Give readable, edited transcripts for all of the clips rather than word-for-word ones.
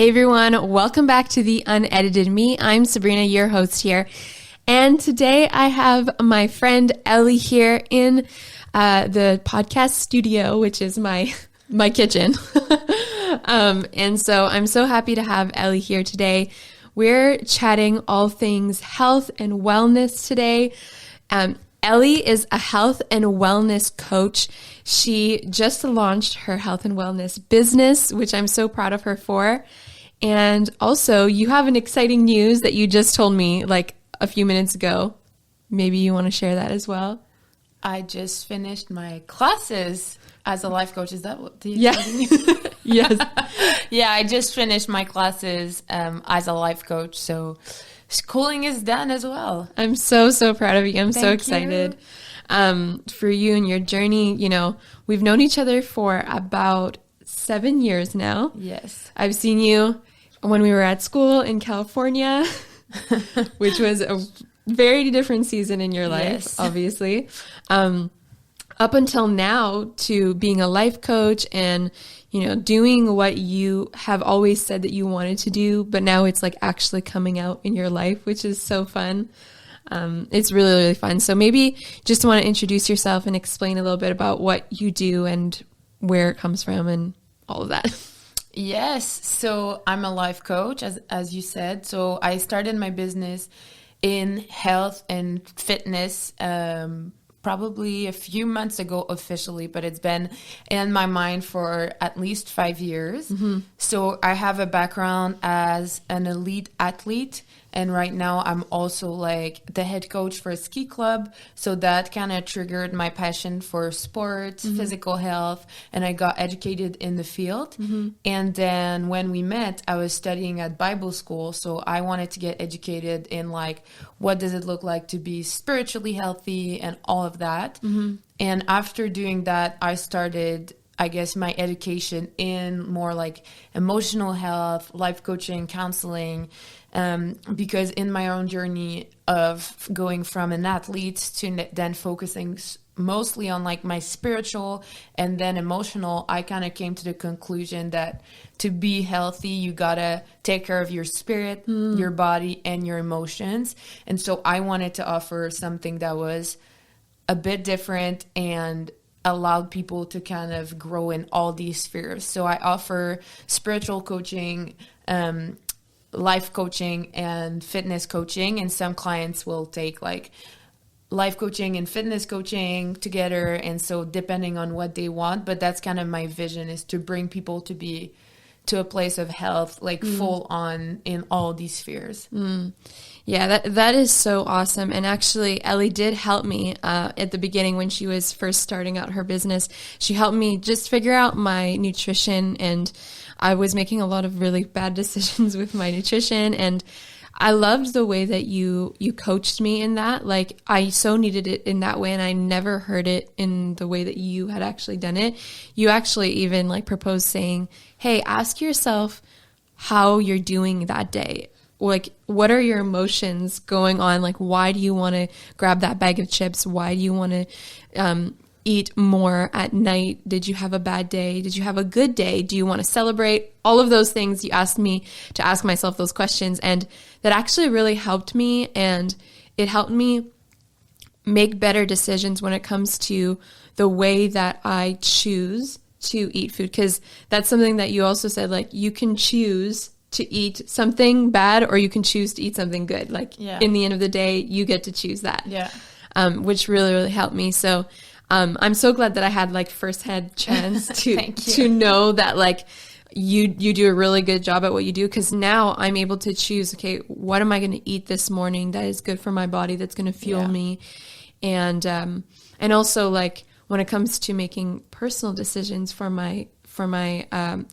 Hey everyone, welcome back to The Unedited Me. I'm Sabrina, your host here. And today I have my friend Eli here in the podcast studio, which is my kitchen. And so I'm so happy to have Eli here today. We're chatting all things health and wellness today. Eli is a health and wellness coach. She just launched her health and wellness business, which I'm so proud of her for. And also, you have an exciting news that you just told me like a few minutes ago. Maybe you want to share that as well? I just finished my classes as a life coach. Is that what the Yes. Yeah, I just finished my classes as a life coach. So schooling is done as well. I'm so proud of you. I'm so excited you. For you and your journey. You know, we've known each other for about 7 years now. Yes. I've seen you when we were at school in California, which was a very different season in your life, Yes. obviously. Up until now, to being a life coach and, you know, doing what you have always said that you wanted to do, but now it's like actually coming out in your life, which is so fun. It's really, really fun. So maybe just want to introduce yourself and explain a little bit about what you do and where it comes from and all of that. Yes. So I'm a life coach, as you said. So I started my business in health and fitness probably a few months ago officially, but it's been in my mind for at least 5 years. Mm-hmm. So I have a background as an elite athlete. And right now I'm also like the head coach for a ski club. So that kind of triggered my passion for sports, mm-hmm. physical health, and I got educated in the field. Mm-hmm. And then when we met, I was studying at Bible school. So I wanted to get educated in like, what does it look like to be spiritually healthy and all of that. Mm-hmm. And after doing that, I started, I guess, my education in more like emotional health, life coaching, counseling, because in my own journey of going from an athlete to then focusing mostly on like my spiritual and then emotional, I kind of came to the conclusion that to be healthy, you gotta take care of your spirit, your body, and your emotions. And so I wanted to offer something that was a bit different and allowed people to kind of grow in all these spheres. So I offer spiritual coaching, life coaching, and fitness coaching. And some clients will take like life coaching and fitness coaching together. And so depending on what they want, but that's kind of my vision, is to bring people to be to a place of health, like full on in all these spheres. Yeah, that is so awesome. And actually, Eli did help me at the beginning when she was first starting out her business. She helped me just figure out my nutrition, and I was making a lot of really bad decisions with my nutrition. And I loved the way that you coached me in that. Like, I so needed it in that way, and I never heard it in the way that you had actually done it. You actually even like proposed saying, hey, ask yourself how you're doing that day. Like, what are your emotions going on? Like, why do you want to grab that bag of chips? Why do you want to eat more at night? Did you have a bad day? Did you have a good day? Do you want to celebrate? All of those things. You asked me to ask myself those questions, and that actually really helped me. And it helped me make better decisions when it comes to the way that I choose to eat food. Because that's something that you also said, like, you can choose to eat something bad or you can choose to eat something good. Like, in the end of the day, you get to choose that. Yeah. Which really, really helped me. So I'm so glad that I had like firsthand chance to know that like you do a really good job at what you do, because now I'm able to choose, okay, what am I going to eat this morning that is good for my body, that's going to fuel me. And also, like, when it comes to making personal decisions for my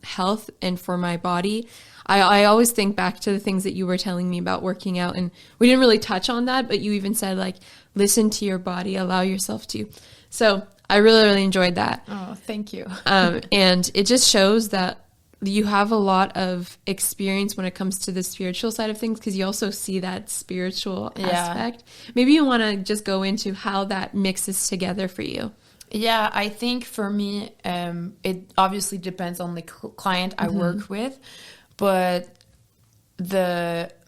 health and for my body, I always think back to the things that you were telling me about working out, and we didn't really touch on that, but you even said like, listen to your body, allow yourself to. So I really, really enjoyed that. Oh, thank you. And it just shows that you have a lot of experience when it comes to the spiritual side of things, because you also see that spiritual aspect. Maybe you want to just go into how that mixes together for you. Yeah, I think for me, it obviously depends on the client I work with. but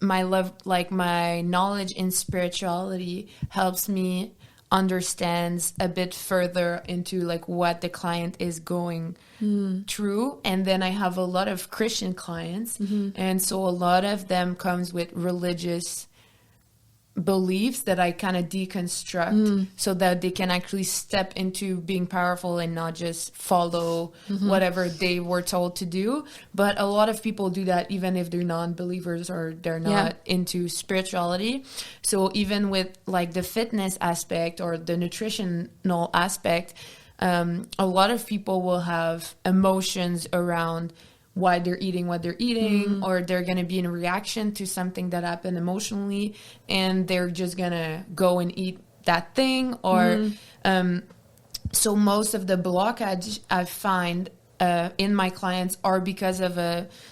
my knowledge in spirituality helps me understands a bit further into like what the client is going through. And then I have a lot of Christian clients, and so a lot of them comes with religious beliefs that I kind of deconstruct so that they can actually step into being powerful and not just follow whatever they were told to do. But a lot of people do that even if they're non-believers or they're not into spirituality. So even with like the fitness aspect or the nutritional aspect, a lot of people will have emotions around why they're eating what they're eating, or they're going to be in reaction to something that happened emotionally, and they're just going to go and eat that thing. Or so most of the blockage I find in my clients are because of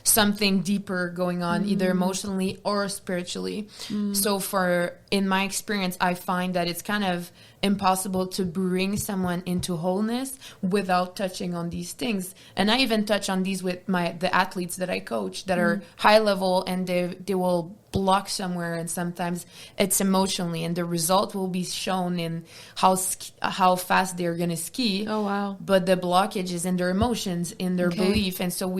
something deeper going on, either emotionally or spiritually. So in my experience, I find that it's kind of impossible to bring someone into wholeness without touching on these things. And I even touch on these with the athletes that I coach that are high level, and they will block somewhere, and sometimes it's emotionally, and the result will be shown in how fast they're going to ski. Oh, wow. But the blockage is in their emotions, in their belief. And so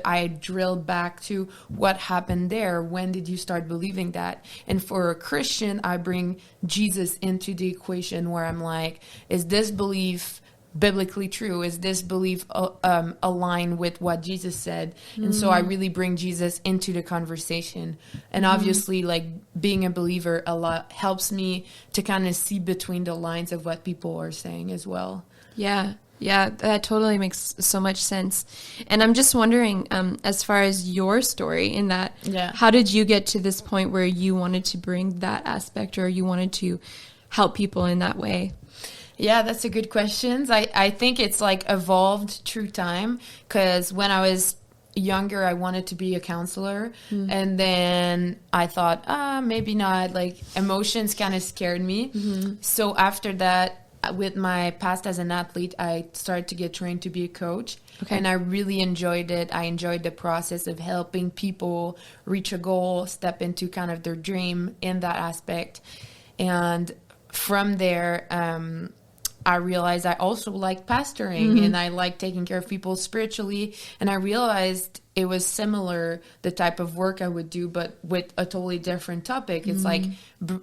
I drill back to what happened there. When did you start believing that? And for a Christian, I bring Jesus into the equation, where I'm like, is this belief biblically true? Is this belief aligned with what Jesus said? And so I really bring Jesus into the conversation. And obviously, like, being a believer a lot helps me to kind of see between the lines of what people are saying as well. Yeah, that totally makes so much sense. And I'm just wondering, as far as your story in that, how did you get to this point where you wanted to bring that aspect, or you wanted to help people in that way? Yeah, that's a good question. I think it's like evolved through time, because when I was younger, I wanted to be a counselor. And then I thought, maybe not. Like, emotions kind of scared me. So after that, with my past as an athlete, I started to get trained to be a coach. And I really enjoyed it. I enjoyed the process of helping people reach a goal, step into kind of their dream in that aspect. And from there, I realized I also like pastoring, and I like taking care of people spiritually. And I realized it was similar, the type of work I would do, but with a totally different topic. It's like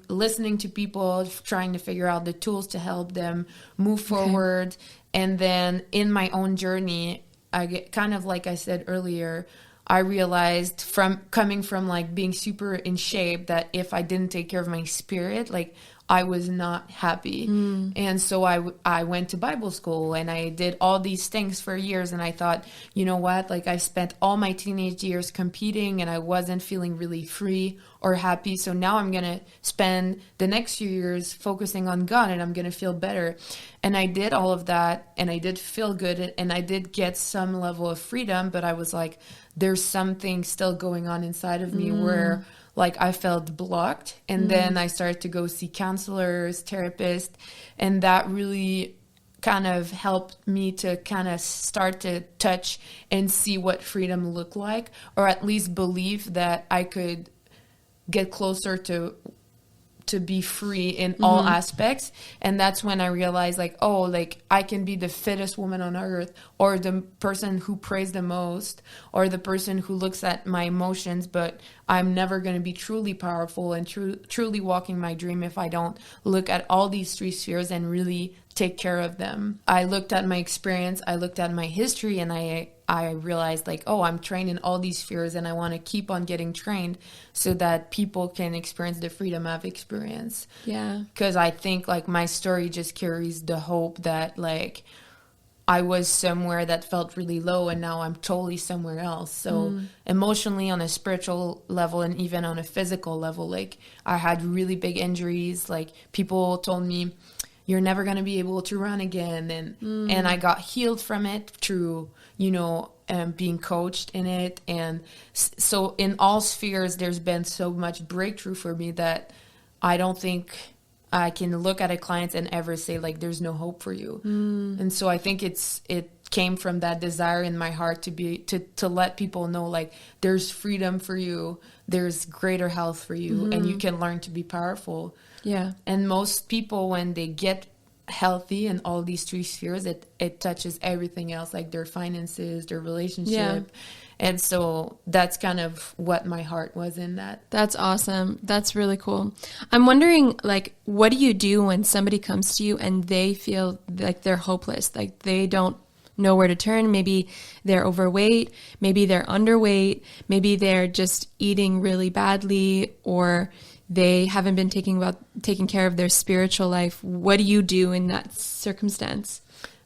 listening to people, trying to figure out the tools to help them move forward. And then in my own journey, I get kind of, like I said earlier, I realized coming from like being super in shape, that if I didn't take care of my spirit, like, I was not happy. And so I went to Bible school, and I did all these things for years. And I thought, you know what? Like, I spent all my teenage years competing, and I wasn't feeling really free or happy. So now I'm going to spend the next few years focusing on God, and I'm going to feel better. And I did all of that, and I did feel good, and I did get some level of freedom. But I was like, there's something still going on inside of me where, like, I felt blocked. And then I started to go see counselors, therapists, and that really kind of helped me to kind of start to touch and see what freedom looked like, or at least believe that I could get closer to be free in all aspects. And that's when I realized, like, oh, like, I can be the fittest woman on earth, or the person who prays the most, or the person who looks at my emotions, but I'm never going to be truly powerful and truly walking my dream if I don't look at all these three spheres and really take care of them. I looked at my experience, I looked at my history, and I realized, like, oh, I'm trained in all these spheres, and I want to keep on getting trained so that people can experience the freedom I've experienced. Yeah. Because I think, like, my story just carries the hope that, like, I was somewhere that felt really low, and now I'm totally somewhere else. So emotionally, on a spiritual level, and even on a physical level, like, I had really big injuries. Like, people told me, you're never going to be able to run again. And I got healed from it through, being coached in it. And so in all spheres, there's been so much breakthrough for me that I don't think I can look at a client and ever say, like, there's no hope for you. And so I think it came from that desire in my heart to let people know, like, there's freedom for you, there's greater health for you, and you can learn to be powerful. Yeah. And most people, when they get healthy in all these three spheres, it touches everything else, like their finances, their relationship. Yeah. And so that's kind of what my heart was in that. That's awesome. That's really cool. I'm wondering, like, what do you do when somebody comes to you and they feel like they're hopeless, like they don't know where to turn? Maybe they're overweight, maybe they're underweight, maybe they're just eating really badly, or they haven't been taking care of their spiritual life. What do you do in that circumstance?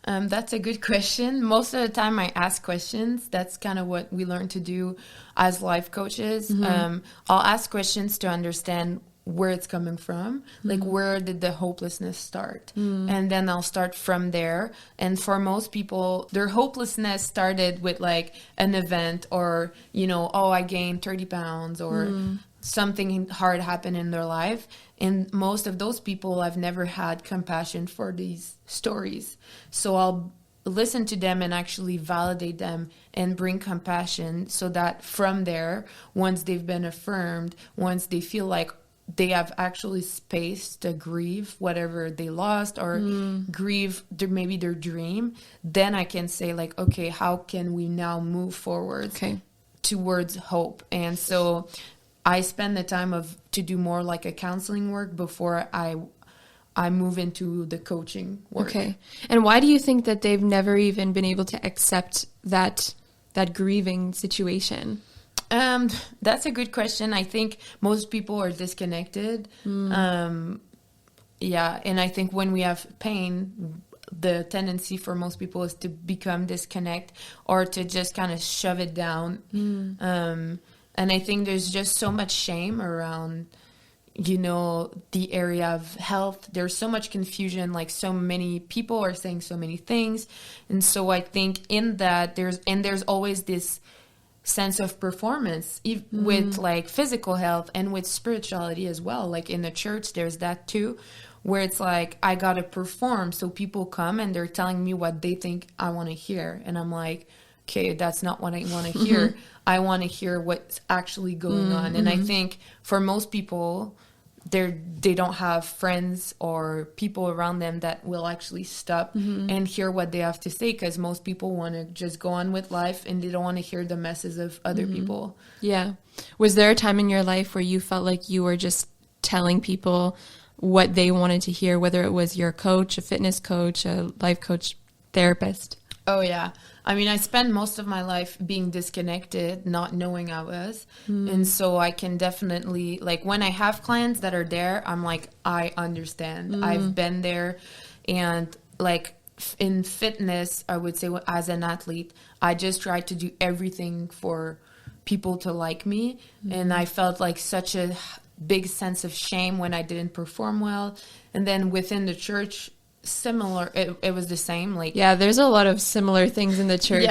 That's a good question. Most of the time I ask questions. That's kind of what we learn to do as life coaches. I'll ask questions to understand where it's coming from, like where did the hopelessness start? And then I'll start from there. And for most people, their hopelessness started with like an event, or, you know, oh, I gained 30 pounds, or something hard happened in their life. And most of those people, I've never had compassion for these stories. So I'll listen to them and actually validate them and bring compassion, so that from there, once they've been affirmed, once they feel like they have actually space to grieve whatever they lost, or grieve maybe their dream, then I can say, like, okay, how can we now move forward towards hope? And so I spend the time to do more like a counseling work before I move into the coaching work. Okay. And why do you think that they've never even been able to accept that grieving situation? That's a good question. I think most people are disconnected. And I think when we have pain, the tendency for most people is to become disconnect, or to just kind of shove it down. And I think there's just so much shame around, you know, the area of health. There's so much confusion, like so many people are saying so many things. And so I think in that there's always this sense of performance with like physical health and with spirituality as well. Like in the church, there's that too, where it's like, I got to perform. So people come and they're telling me what they think I want to hear. And I'm like, okay, that's not what I want to hear. I want to hear what's actually going on. And I think for most people, they don't have friends or people around them that will actually stop and hear what they have to say, because most people want to just go on with life and they don't want to hear the messes of other people. Yeah. Was there a time in your life where you felt like you were just telling people what they wanted to hear, whether it was your coach, a fitness coach, a life coach, therapist? Oh, yeah. I mean, I spent most of my life being disconnected, not knowing I was. And so I can definitely, like, when I have clients that are there, I'm like, I understand. I've been there. And, like, in fitness, I would say as an athlete, I just tried to do everything for people to like me. And I felt like such a big sense of shame when I didn't perform well. And then within the church, similar, it was the same. Like, yeah, there's a lot of similar things in the church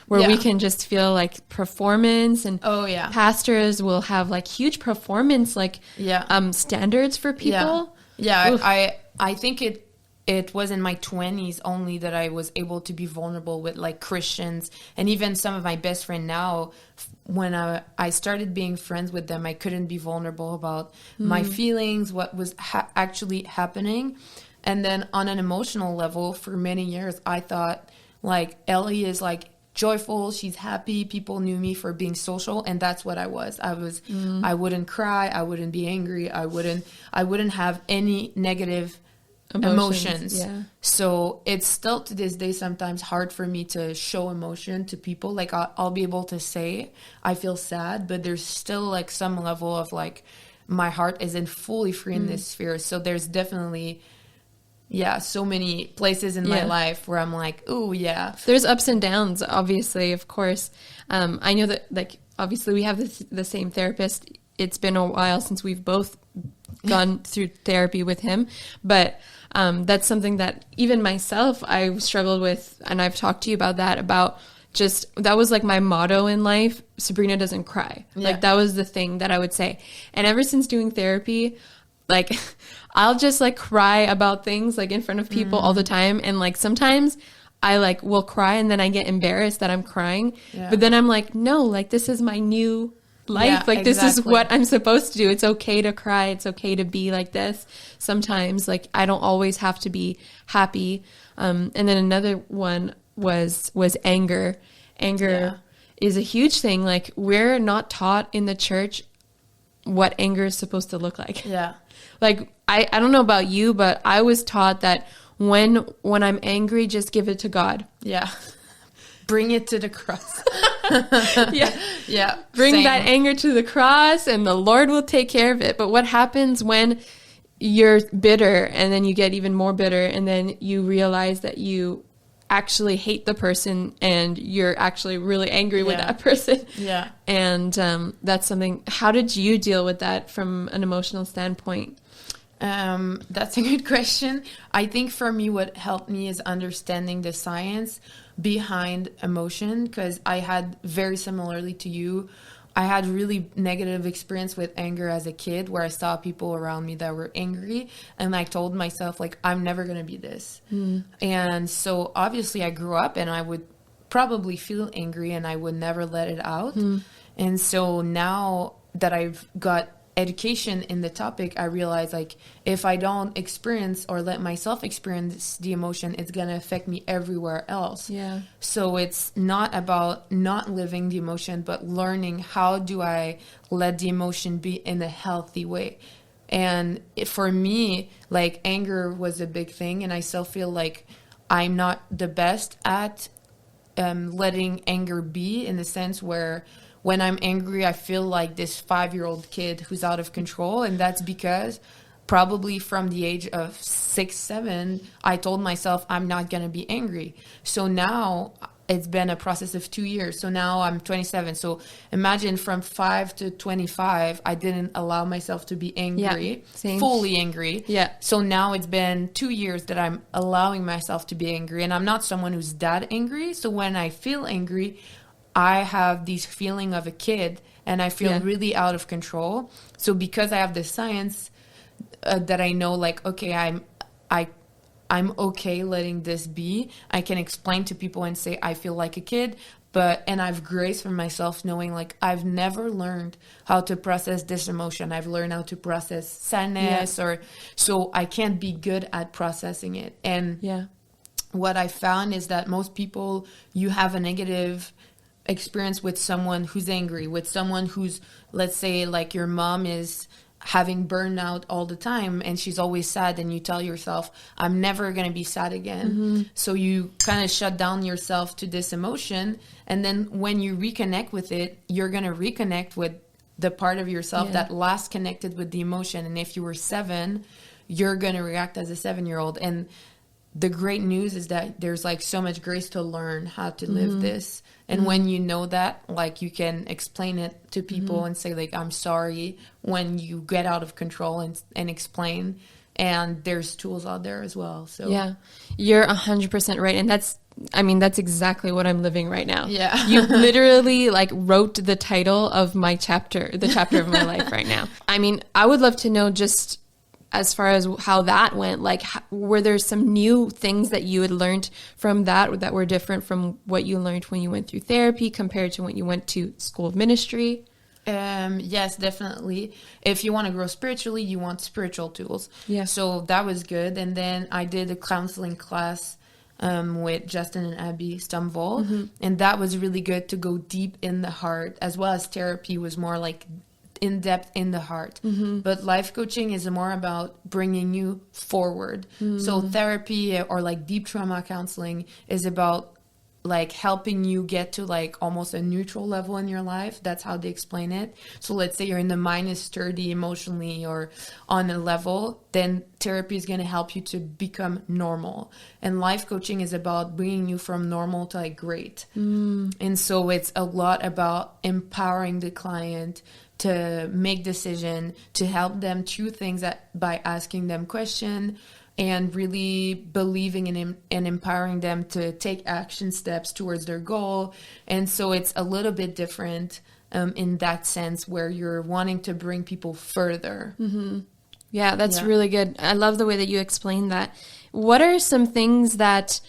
where we can just feel like performance, and pastors will have like huge performance standards for people. I think it was in my 20s only that I was able to be vulnerable with like Christians, and even some of my best friends now. When I started being friends with them, I couldn't be vulnerable about my feelings, what was actually happening. And then on an emotional level, for many years, I thought, like, Ellie is, like, joyful. She's happy. People knew me for being social. And that's what I was. I wouldn't cry. I wouldn't be angry. I wouldn't have any negative emotions. Yeah. So it's still to this day sometimes hard for me to show emotion to people. Like, I'll be able to say I feel sad, but there's still, like, some level of, like, my heart isn't fully free in this sphere. So there's definitely... so many places in my life where I'm like, oh, yeah. There's ups and downs, obviously, of course. I know that, like, obviously we have the same therapist. It's been a while since we've both gone through therapy with him. But that's something that even myself, I struggled with. And I've talked to you about that, that was like my motto in life. Sabrina doesn't cry. Yeah. Like, that was the thing that I would say. And ever since doing therapy, like, I'll just like cry about things like in front of people all the time. And like, sometimes I like will cry and then I get embarrassed that I'm crying. Yeah. But then I'm like, no, like this is my new life. Yeah, like this is exactly. what I'm supposed to do. It's okay to cry. It's okay to be like this. Sometimes like I don't always have to be happy. And then another one was anger. Anger is a huge thing. Like we're not taught in the church what anger is supposed to look like. Yeah. Like I don't know about you, but I was taught that when I'm angry, just give it to God. Yeah. Bring it to the cross. Yeah. Yeah. Bring Same. that anger to the cross and the Lord will take care of it. But what happens when you're bitter and then you get even more bitter and then you realize that you actually hate the person and you're actually really angry with that person? Yeah. And that's something, how did you deal with that from an emotional standpoint? That's a good question. I think for me, what helped me is understanding the science behind emotion, because I had, very similarly to you, I had really negative experience with anger as a kid, where I saw people around me that were angry and I told myself like, I'm never going to be this. And so obviously I grew up and I would probably feel angry and I would never let it out. And so now that I've got education in the topic, I realize like if I don't experience or let myself experience the emotion, it's going to affect me everywhere else. Yeah. So it's not about not living the emotion, but learning how do I let the emotion be in a healthy way. And for me, like anger was a big thing, and I still feel like I'm not the best at letting anger be, in the sense where when I'm angry, I feel like this 5-year-old kid who's out of control. And that's because probably from the age of 6, 7, I told myself I'm not going to be angry. So now it's been a process of 2 years. So now I'm 27. So imagine from 5 to 25, I didn't allow myself to be angry, fully angry. Yeah. So now it's been 2 years that I'm allowing myself to be angry. And I'm not someone who's that angry. So when I feel angry, I have this feeling of a kid and I feel really out of control. So because I have the science that I know, like, okay, I'm okay letting this be, I can explain to people and say I feel like a kid, and I've grace for myself, knowing like I've never learned how to process this emotion. I've learned how to process sadness, or so I can't be good at processing it. And what I found is that most people, you have a negative experience with someone who's angry, with someone who's, let's say like your mom is having burnout all the time and she's always sad, and you tell yourself, I'm never going to be sad again. So you kind of shut down yourself to this emotion, and then when you reconnect with it, you're going to reconnect with the part of yourself that last connected with the emotion. And if you were 7, you're going to react as a 7-year-old. And the great news is that there's like so much grace to learn how to live this. And when you know that, like you can explain it to people and say like, I'm sorry, when you get out of control, and explain. And there's tools out there as well. So yeah, you're 100% right. And that's exactly what I'm living right now. Yeah. You literally like wrote the title of my chapter, the chapter of my life right now. I mean, I would love to know, just as far as how that went, like, were there some new things that you had learned from that were different from what you learned when you went through therapy compared to when you went to school of ministry? Yes, definitely. If you want to grow spiritually, you want spiritual tools. Yeah. So that was good. And then I did a counseling class with Justin and Abby Stumvold. And that was really good to go deep in the heart, as well as therapy was more like in depth in the heart. But life coaching is more about bringing you forward. So therapy or like deep trauma counseling is about like helping you get to like almost a neutral level in your life. That's how they explain it. So let's say you're in the -30 emotionally or on a level, then therapy is going to help you to become normal. And life coaching is about bringing you from normal to like great. And so it's a lot about empowering the client to make decision, to help them through things by asking them questions, and really believing in him and empowering them to take action steps towards their goal. And so it's a little bit different in that sense, where you're wanting to bring people further. Yeah, that's really good. I love the way that you explained that. What are some things that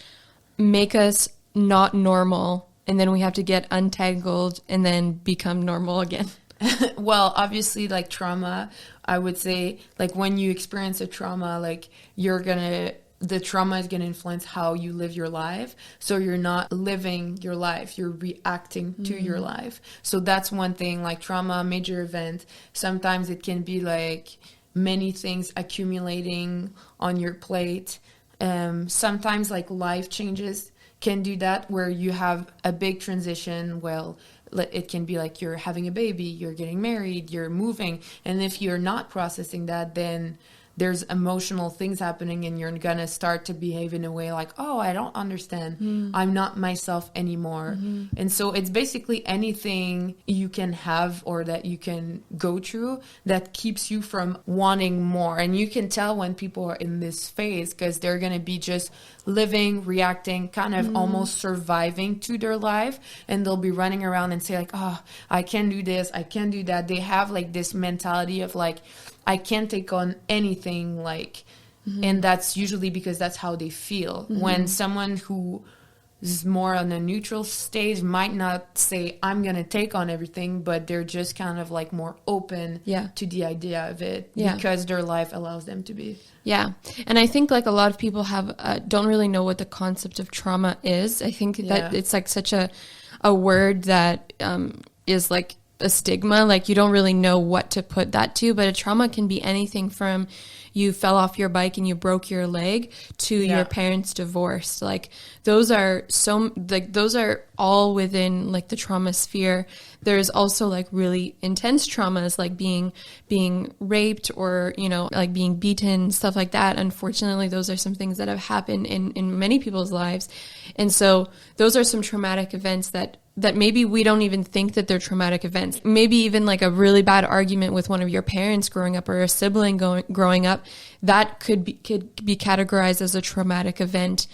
make us not normal, and then we have to get untangled and then become normal again? Well, obviously, like trauma, I would say, like when you experience a trauma, like the trauma is going to influence how you live your life. So you're not living your life, you're reacting to your life. So that's one thing, like trauma, major event. Sometimes it can be like many things accumulating on your plate. Sometimes like life changes can do that, where you have a big transition. Well, it can be like you're having a baby, you're getting married, you're moving. And if you're not processing that, then there's emotional things happening, and you're gonna start to behave in a way like, oh, I don't understand. I'm not myself anymore. And so it's basically anything you can have or that you can go through that keeps you from wanting more. And you can tell when people are in this phase, because they're gonna be just living, reacting, kind of almost surviving to their life, and they'll be running around and say like, oh, I can do this, I can do that. They have like this mentality of like, I can't take on anything, like, and that's usually because that's how they feel. When someone who is more on a neutral stage might not say, I'm going to take on everything, but they're just kind of like more open to the idea of it because their life allows them to be. Yeah. And I think like a lot of people don't really know what the concept of trauma is. I think that it's like such a word that is like a stigma, like you don't really know what to put that to, but a trauma can be anything from you fell off your bike and you broke your leg to your parents divorced. Like those are all within like the trauma sphere. There's also like really intense traumas, like being raped or, like being beaten, stuff like that. Unfortunately, those are some things that have happened in many people's lives. And so those are some traumatic events that maybe we don't even think that they're traumatic events. Maybe even like a really bad argument with one of your parents growing up, or a sibling growing up, that could be categorized as a traumatic event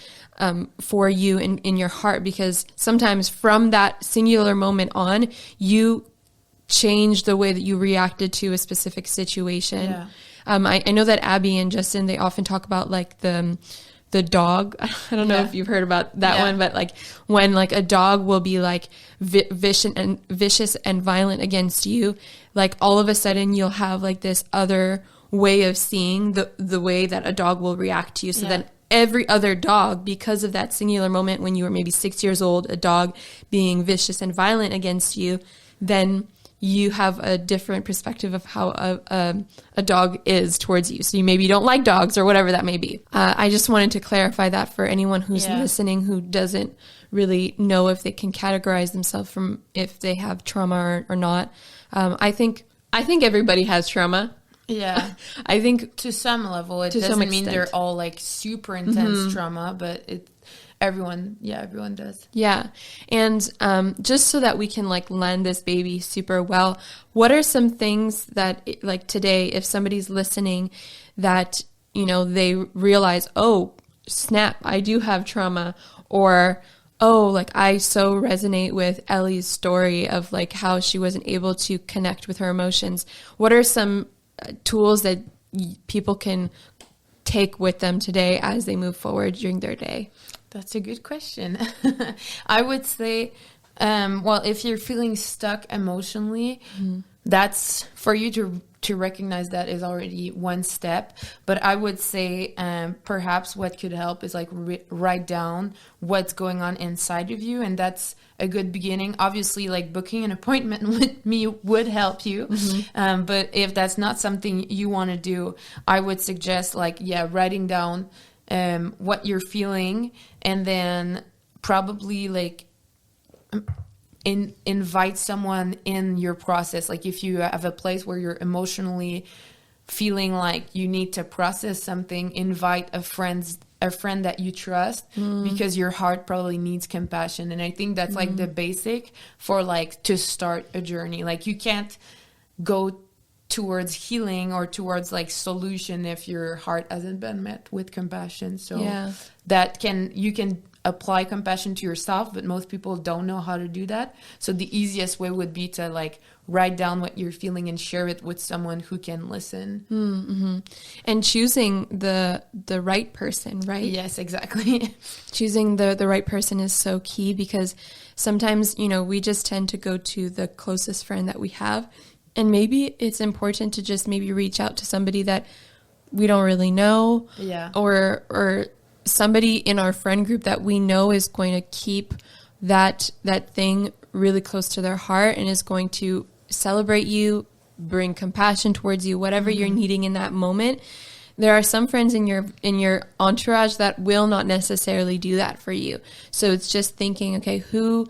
for you in your heart, because sometimes from that singular moment on, you change the way that you reacted to a specific situation. Yeah. I know that Abby and Justin, they often talk about like the dog. I don't know if you've heard about that one, but like when like a dog will be like vicious and violent against you, like all of a sudden you'll have like this other way of seeing the way that a dog will react to you. So then every other dog, because of that singular moment when you were maybe 6 years old, a dog being vicious and violent against you, then you have a different perspective of how a dog is towards you. So you don't like dogs or whatever that may be. I just wanted to clarify that for anyone who's listening who doesn't really know if they can categorize themselves from if they have trauma or not. I think everybody has trauma. Yeah. I think to some level, it doesn't mean they're all like super intense trauma, but everyone does. Yeah. And just so that we can like land this baby super well, what are some things that like today, if somebody's listening that, they realize, oh, snap, I do have trauma, or, oh, like I so resonate with Ellie's story of like how she wasn't able to connect with her emotions. What are some tools that people can take with them today as they move forward during their day? That's a good question. I would say, well, if you're feeling stuck emotionally, that's for you to recognize that is already one step. But I would say perhaps what could help is like write down what's going on inside of you. And that's a good beginning. Obviously, like booking an appointment with me would help you. But if that's not something you want to do, I would suggest like, writing down what you're feeling, and then probably like invite someone in your process. Like if you have a place where you're emotionally feeling like you need to process something, invite a friend that you trust, because your heart probably needs compassion. And I think that's like the basic for like to start a journey. Like you can't go towards healing or towards like solution if your heart hasn't been met with compassion. So you can apply compassion to yourself, but most people don't know how to do that. So the easiest way would be to like write down what you're feeling and share it with someone who can listen. Mm-hmm. And choosing the right person, right? Yes, exactly. Choosing the right person is so key, because sometimes, you know, we just tend to go to the closest friend that we have. And maybe it's important to just maybe reach out to somebody that we don't really know. Yeah. Or somebody in our friend group that we know is going to keep that thing really close to their heart and is going to celebrate you, bring compassion towards you, whatever you're needing in that moment. There are some friends in your entourage that will not necessarily do that for you. So it's just thinking, okay, who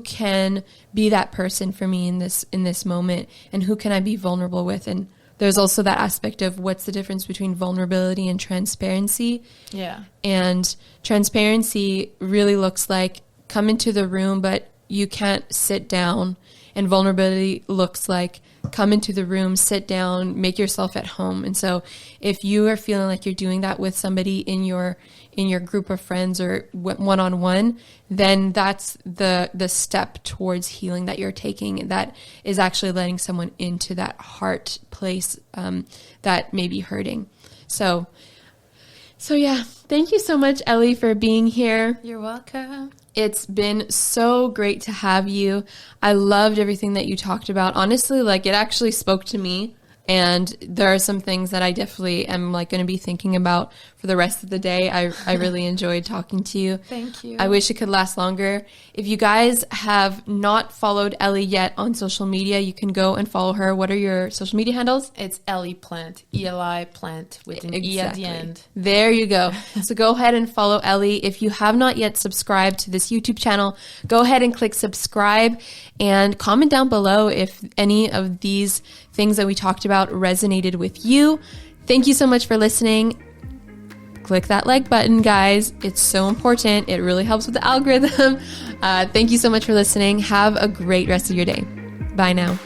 can be that person for me in this moment, and who can I be vulnerable with? And there's also that aspect of what's the difference between vulnerability and transparency. Yeah. And transparency really looks like come into the room, but you can't sit down. And vulnerability looks like come into the room, sit down, make yourself at home. And so if you are feeling like you're doing that with somebody in your group of friends or one-on-one, then that's the step towards healing that you're taking. That is actually letting someone into that heart place that may be hurting. So yeah, thank you so much, Eli, for being here. You're welcome. It's been so great to have you. I loved everything that you talked about. Honestly, like it actually spoke to me. And there are some things that I definitely am like going to be thinking about for the rest of the day. I really enjoyed talking to you. Thank you. I wish it could last longer. If you guys have not followed Eli yet on social media, you can go and follow her. What are your social media handles? It's Eli Plant, Eli Plant with an E at the end. There you go. So go ahead and follow Eli. If you have not yet subscribed to this YouTube channel, go ahead and click subscribe and comment down below if any of these things that we talked about resonated with you. Thank you so much for listening. Click that like button, guys. It's so important. It really helps with the algorithm. Thank you so much for listening. Have a great rest of your day. Bye now.